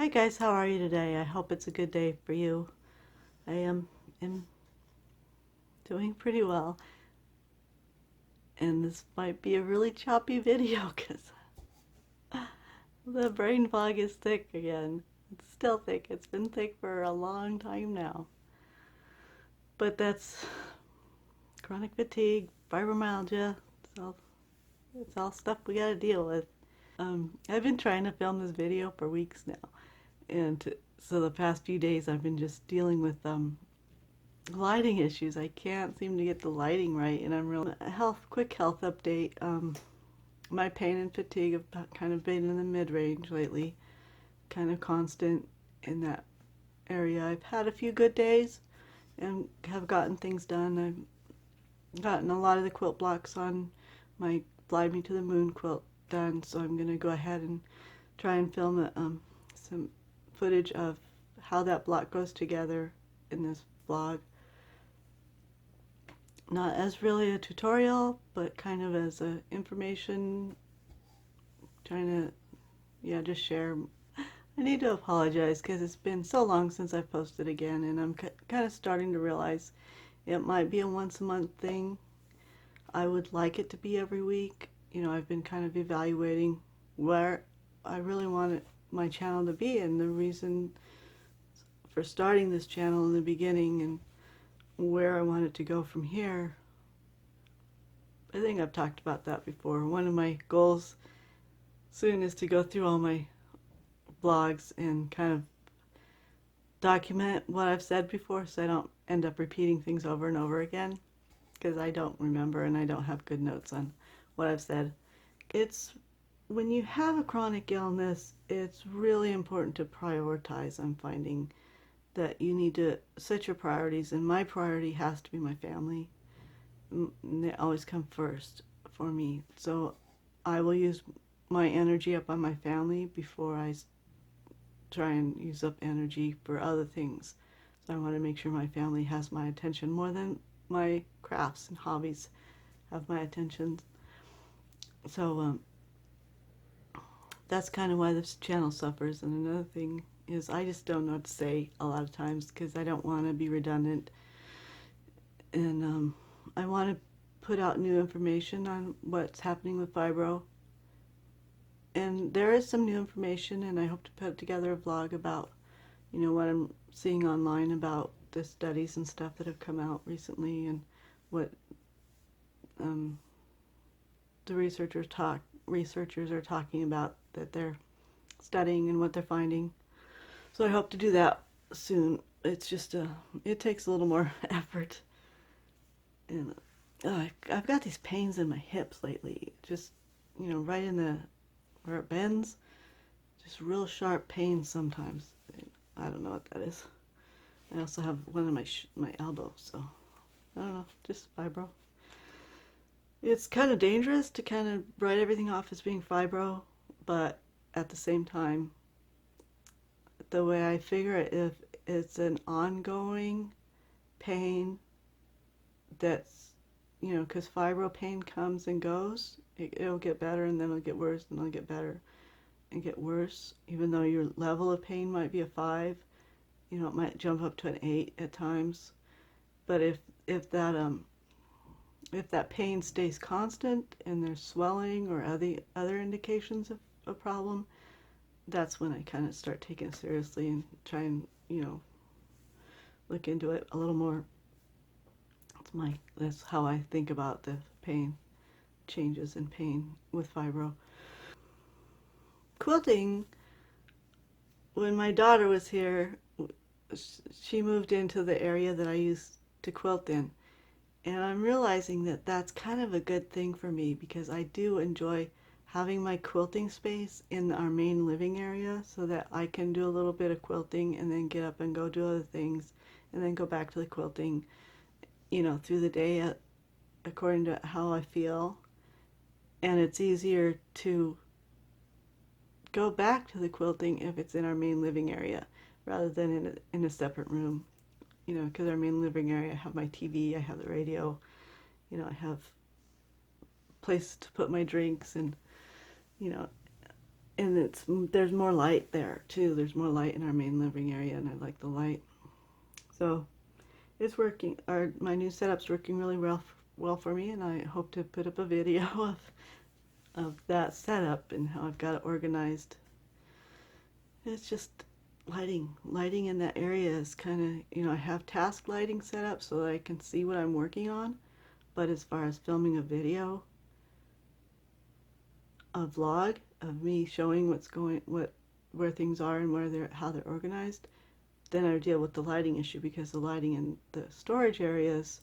Hi guys, how are you today? I hope it's a good day for you. I am doing pretty well, and this might be a really choppy video because the brain fog is thick again. It's still thick. It's been thick for a long time now. But that's chronic fatigue, fibromyalgia. It's all stuff we gotta deal with. I've been trying to film this video for weeks now, and so the past few days I've been just dealing with lighting issues. I can't seem to get the lighting right, and I'm real quick health update. My pain and fatigue have kind of been in the mid-range lately, kind of constant in that area. I've had a few good days and have gotten things done. I've gotten a lot of the quilt blocks on my Fly Me to the Moon quilt done, so I'm going to go ahead and try and film some footage of how that block goes together in this vlog. Not as really a tutorial, but kind of as a information, trying to, just share. I need to apologize because it's been so long since I've posted again, and I'm kind of starting to realize it might be a once a month thing. I would like it to be every week. I've been kind of evaluating where I really want my channel to be, and the reason for starting this channel in the beginning, and where I want it to go from here. I think I've talked about that before. One of my goals soon is to go through all my blogs and kind of document what I've said before, so I don't end up repeating things over and over again, because I don't remember and I don't have good notes on what I've said. When you have a chronic illness, it's really important to prioritize. I'm finding that you need to set your priorities, and my priority has to be my family. They always come first for me, so I will use my energy up on my family before I try and use up energy for other things. So I want to make sure my family has my attention more than my crafts and hobbies have my attention. So that's kind of why this channel suffers. And another thing is I just don't know what to say a lot of times because I don't want to be redundant, and I want to put out new information on what's happening with fibro. And there is some new information, and I hope to put together a vlog about what I'm seeing online about the studies and stuff that have come out recently, and what the researchers are talking about that they're studying and what they're finding. So I hope to do that soon. It's just it takes a little more effort, and I've got these pains in my hips lately, just right in where it bends, just real sharp pains sometimes. I don't know what that is. I also have one in my elbow, so I don't know, just fibro. It's kind of dangerous to kind of write everything off as being fibro, but at the same time, the way I figure it, if it's an ongoing pain that's, because fibro pain comes and goes, it'll get better and then it'll get worse and it'll get better and get worse. Even though your level of pain might be a 5, it might jump up to an 8 at times. But if that pain stays constant and there's swelling or other indications of a problem, that's when I kind of start taking it seriously and try and look into it a little more. That's how I think about the pain, changes in pain with fibro. Quilting, when my daughter was here, she moved into the area that I used to quilt in, and I'm realizing that that's kind of a good thing for me, because I do enjoy having my quilting space in our main living area so that I can do a little bit of quilting and then get up and go do other things and then go back to the quilting, through the day according to how I feel. And it's easier to go back to the quilting if it's in our main living area rather than in a separate room, because our main living area, I have my TV, I have the radio, I have places to put my drinks, and and there's more light there too. There's more light in our main living area, and I like the light. So it's working. My new setup's working really well for me, and I hope to put up a video of that setup and how I've got it organized. It's just lighting in that area is kind of, I have task lighting set up so that I can see what I'm working on, but as far as filming a video, a vlog of me showing where things are and how they're organized, then I deal with the lighting issue, because the lighting in the storage areas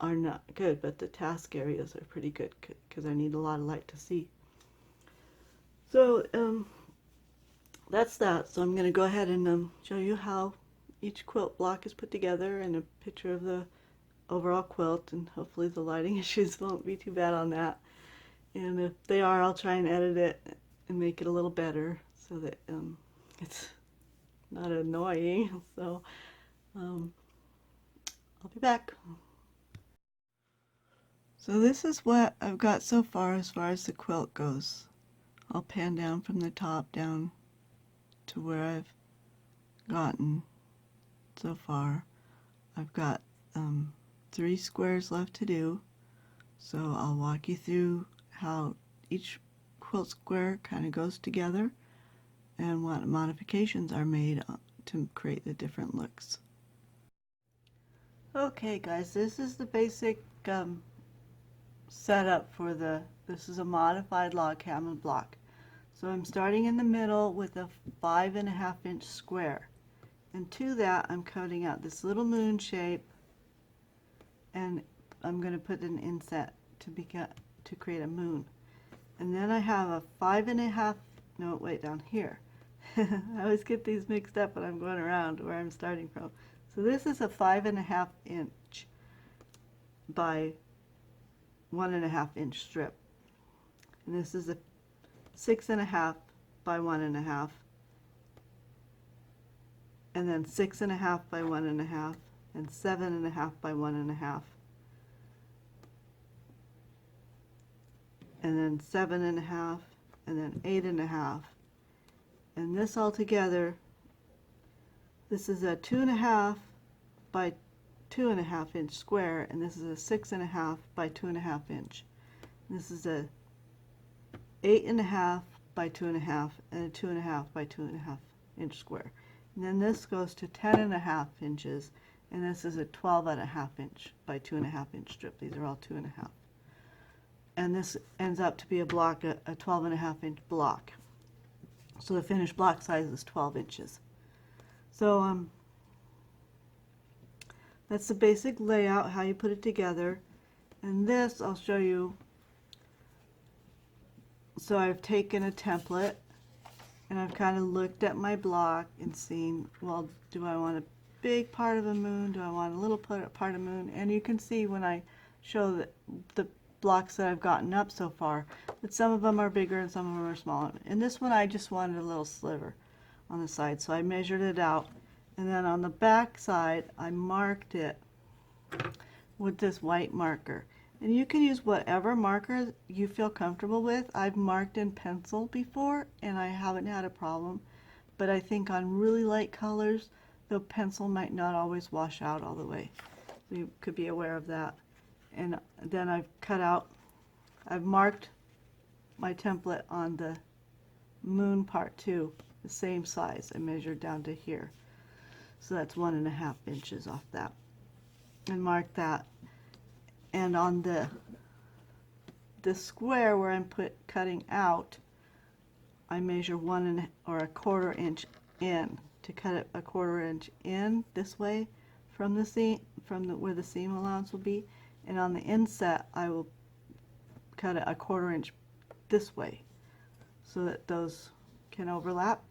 are not good, but the task areas are pretty good because I need a lot of light to see. So that's that. So I'm going to go ahead and show you how each quilt block is put together, and a picture of the overall quilt, and hopefully the lighting issues won't be too bad on that. And if they are, I'll try and edit it and make it a little better so that it's not annoying. So I'll be back. So this is what I've got so far as the quilt goes. I'll pan down from the top down to where I've gotten so far. I've got 3 squares left to do, so I'll walk you through how each quilt square kind of goes together and what modifications are made to create the different looks. Okay guys, this is the basic setup for this is a modified log cabin block. So I'm starting in the middle with a 5.5 inch square, and to that I'm cutting out this little moon shape, and I'm going to put an inset to create a moon. And then I have a 5.5, no wait, down here. I always get these mixed up when I'm going around where I'm starting from. So this is a 5.5 inch by 1.5 inch strip, and this is a 6.5 by 1.5, and then 6.5 by 1.5, and 7.5 by 1.5, and then 7.5, and then 8.5, and this all together, this is a 2.5 by 2.5 inch square, and this is a 6.5 by 2.5 inch. This is a 8.5 by 2.5 and a 2.5 by 2.5 inch square. And then this goes to 10.5 inches, and this is a 12.5 inch by 2.5 inch strip. These are all 2.5. And this ends up to be a block, a 12.5 inch block. So the finished block size is 12 inches. So that's the basic layout, how you put it together. And this I'll show you. So I've taken a template and I've kind of looked at my block and seen, well, do I want a big part of a moon? Do I want a little part of a moon? And you can see when I show the blocks that I've gotten up so far, that some of them are bigger and some of them are smaller. And this one I just wanted a little sliver on the side, so I measured it out. And then on the back side, I marked it with this white marker. And you can use whatever marker you feel comfortable with. I've marked in pencil before, and I haven't had a problem. But I think on really light colors, the pencil might not always wash out all the way. So you could be aware of that. And then I've marked my template on the moon part too, the same size. I measured down to here. So that's 1.5 inches off that. And mark that. And on the square where I'm cutting out, I measure 1.25 inch in to cut it 1/4 inch in this way from the seam, where the seam allowance will be. And on the inset, I will cut it 1/4 inch this way so that those can overlap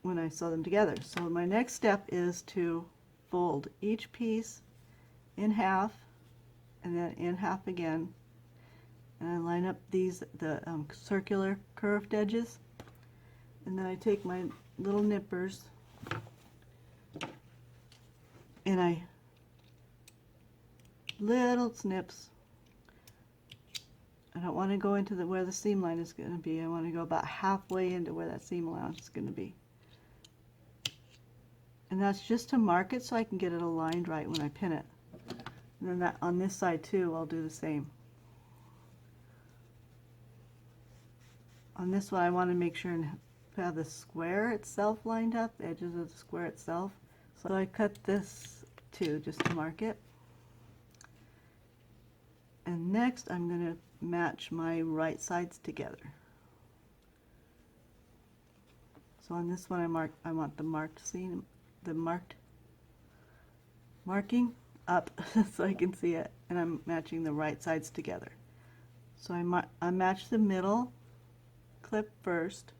when I sew them together. So my next step is to fold each piece in half and then in half again, and I line up the circular curved edges, and then I take my little nippers and I little snips I don't want to go into where the seam line is going to be. I want to go about halfway into where that seam line is going to be. And that's just to mark it so I can get it aligned right when I pin it. And then that on this side too, I'll do the same. On this one, I want to make sure and have the square itself lined up, the edges of the square itself. So I cut this too, just to mark it. And next, I'm going to match my right sides together. So on this one, I want the marked seam, the marking up so I can see it, and I'm matching the right sides together. So I match the middle clip first,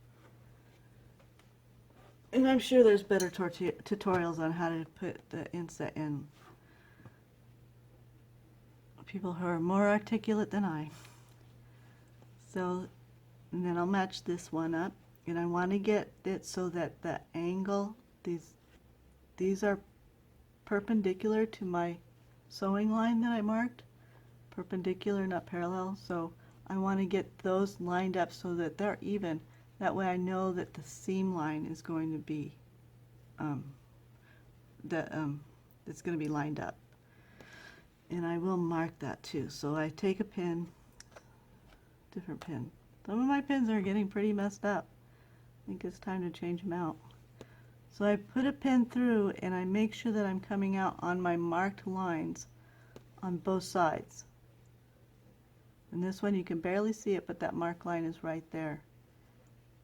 and I'm sure there's better tutorials on how to put the inset in. People who are more articulate than I. So, and then I'll match this one up, and I want to get it so that the angle, these are perpendicular to my sewing line that I marked, perpendicular, not parallel. So I want to get those lined up so that they're even. That way I know that the seam line is going to be it's going to be lined up. And I will mark that too. So I take a pin, different pin. Some of my pins are getting pretty messed up. I think it's time to change them out. So I put a pin through and I make sure that I'm coming out on my marked lines on both sides. And this one you can barely see it, but that mark line is right there.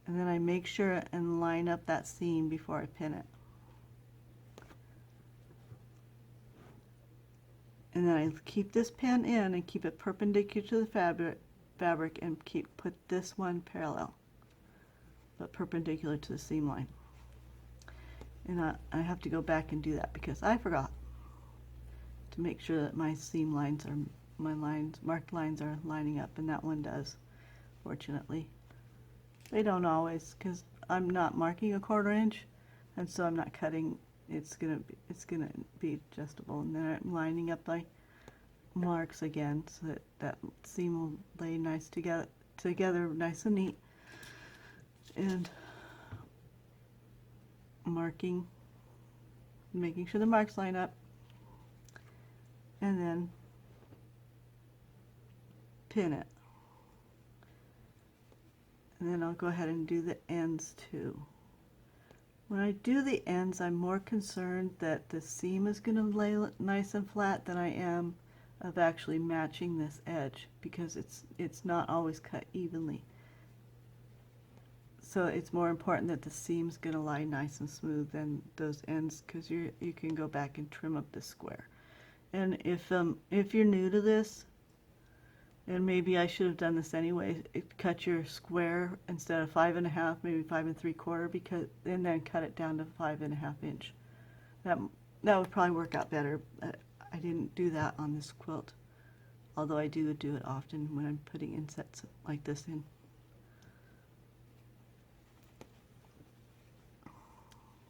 And then I make sure and line up that seam before I pin it. And then I keep this pin in and keep it perpendicular to the fabric and put this one parallel, but perpendicular to the seam line. And I have to go back and do that because I forgot to make sure that my seam lines are, marked lines are lining up, and that one does, fortunately. They don't always, because I'm not marking a 1/4 inch, and so I'm not cutting. It's gonna be adjustable, and then I'm lining up my marks again so that that seam will lay nice together nice and neat, and marking, making sure the marks line up, and then pin it. And then I'll go ahead and do the ends too. When I do the ends, I'm more concerned that the seam is going to lay nice and flat than I am of actually matching this edge, because it's not always cut evenly. So it's more important that the seam's going to lie nice and smooth than those ends, because you can go back and trim up the square. And if you're new to this, and maybe I should have done this anyway, cut your square instead of 5 1/2, maybe 5 3/4, because, and then cut it down to 5 1/2 inch. That would probably work out better. I didn't do that on this quilt, although I do it often when I'm putting insets like this in.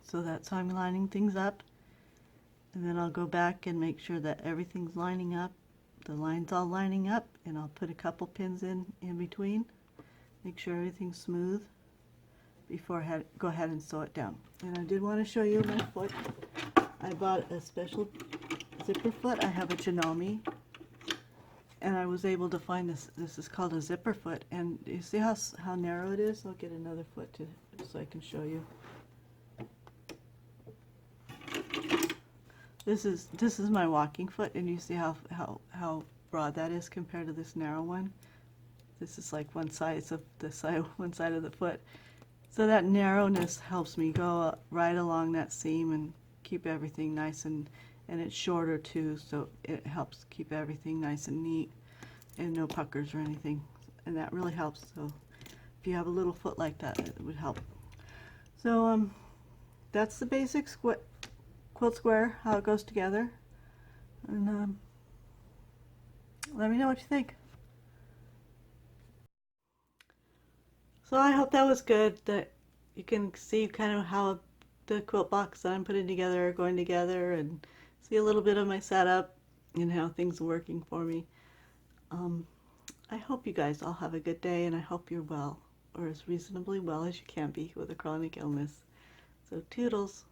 So that's how I'm lining things up, and then I'll go back and make sure that everything's lining up. The line's all lining up, and I'll put a couple pins in between, make sure everything's smooth before I go ahead and sew it down. And I did want to show you my foot. I bought a special zipper foot. I have a Janome, and I was able to find this. This is called a zipper foot, and you see how narrow it is? I'll get another foot so I can show you. This is my walking foot, and you see how broad that is compared to this narrow one. This is like one side of one side of the foot. So that narrowness helps me go right along that seam and keep everything nice, and it's shorter too, so it helps keep everything nice and neat and no puckers or anything, and that really helps. So if you have a little foot like that, it would help. So that's the basic quilt square, how it goes together, and let me know what you think. So I hope that was good, that you can see kind of how the quilt box that I'm putting together are going together, and see a little bit of my setup and how things are working for me. I hope you guys all have a good day, and I hope you're well, or as reasonably well as you can be with a chronic illness. So toodles.